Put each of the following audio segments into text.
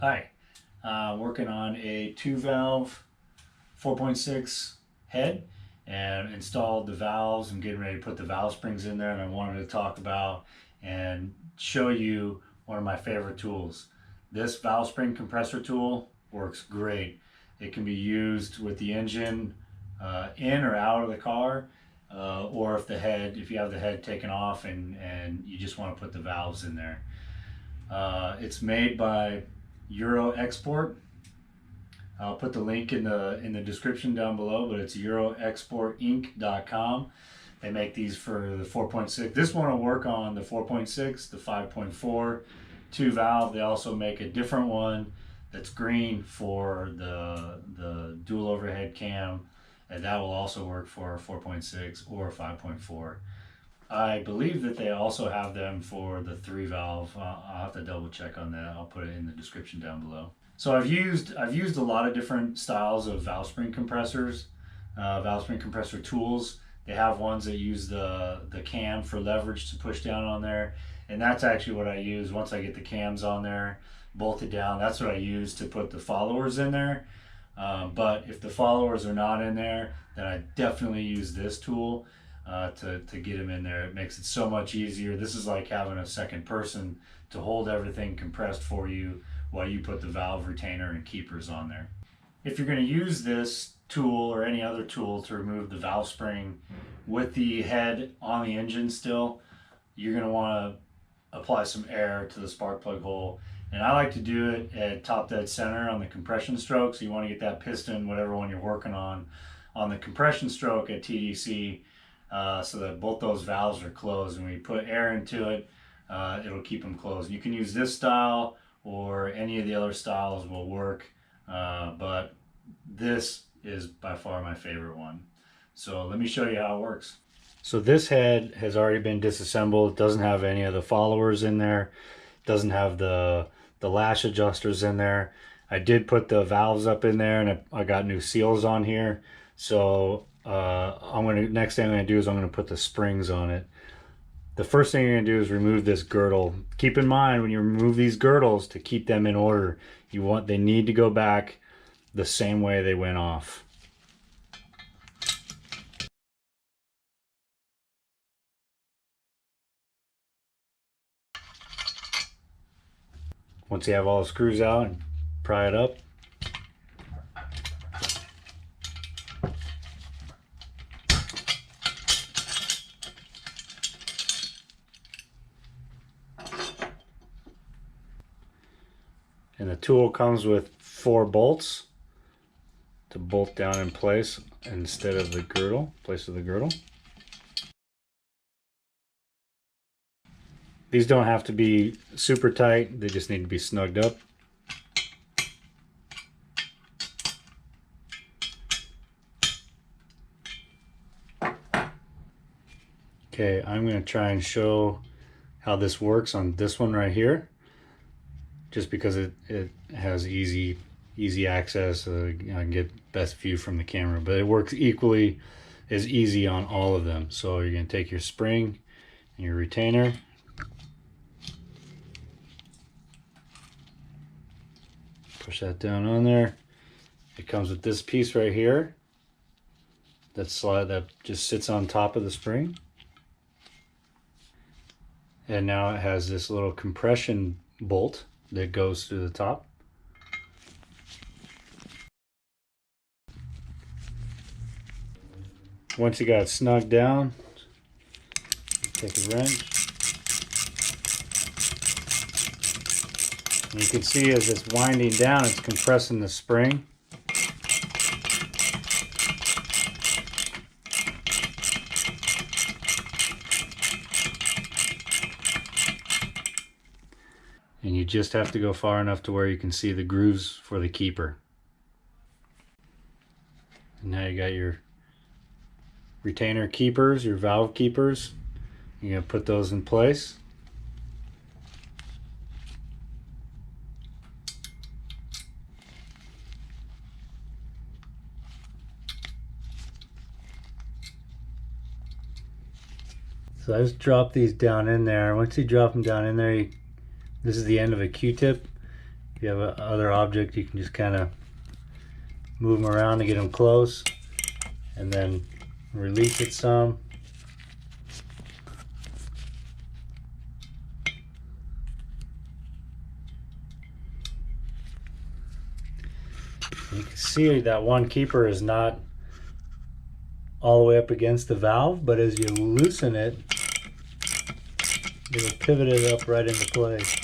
Hi, working on a 2-valve 4.6 head and installed the valves. I'm getting ready to put the valve springs in there, and I wanted to talk about and show you one of my favorite tools. This valve spring compressor tool works great. It can be used with the engine in or out of the car, or if you have the head taken off and you just want to put the valves in there. It's made by EuroExport. I'll put the link in the description down below, but it's EuroExportInc.com. They make these for the 4.6. This one will work on the 4.6, the 5.4, 2-valve. They also make a different one that's green for the dual overhead cam, and that will also work for 4.6 or 5.4. I believe that they also have them for the 3-valve. I'll have to double check on that. I'll put it in the description down below. So I've used a lot of different styles of valve spring compressors, valve spring compressor tools. They have ones that use the cam for leverage to push down on there, and that's actually what I use once I get the cams on there bolted down. That's what I use to put the followers in there. But if the followers are not in there, then I definitely use this tool to get them in there. It makes it so much easier. This is like having a second person to hold everything compressed for you while you put the valve retainer and keepers on there. If you're going to use this tool or any other tool to remove the valve spring with the head on the engine still, you're going to want to apply some air to the spark plug hole. And I like to do it at top dead center on the compression stroke. So you want to get that piston, whatever one you're working on the compression stroke at TDC, so that both those valves are closed. And when you put air into it, it'll keep them closed. You can use this style or any of the other styles will work, but this is by far my favorite one. So let me show you how it works. So this head has already been disassembled. It doesn't have any of the followers in there. It doesn't have the lash adjusters in there. I did put the valves up in there, and I got new seals on here. So next thing I'm gonna do is I'm gonna put the springs on it. The first thing you're gonna do is remove this girdle. Keep in mind when you remove these girdles, to keep them in order, they need to go back the same way they went off. Once you have all the screws out, and pry it up. And the tool comes with 4 bolts to bolt down in place instead of the girdle, place of the girdle. These don't have to be super tight, they just need to be snugged up. Okay, I'm going to try and show how this works on this one right here, just because it has easy access. I can get best view from the camera, but it works equally as easy on all of them. So you're going to take your spring and your retainer, push that down on there. It comes with this piece right here that just sits on top of the spring, and now it has this little compression bolt that goes through the top. Once you got it snugged down, take a wrench. And you can see as it's winding down, it's compressing the spring. And you just have to go far enough to where you can see the grooves for the keeper. And now you got your retainer keepers, your valve keepers. You're going to put those in place. So I just drop these down in there. Once you drop them down in there, this is the end of a Q-tip. If you have another object, you can just kind of move them around to get them close, and then release it some. You can see that one keeper is not all the way up against the valve, but as you loosen it, it'll pivot it up right into place.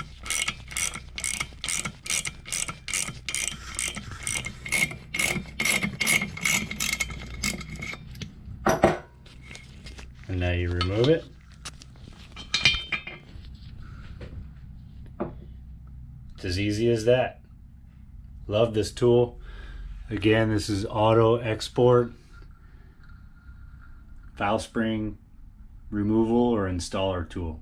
And now you remove it. It's as easy as that. Love this tool. Again, this is Auto Export valve spring removal or installer tool.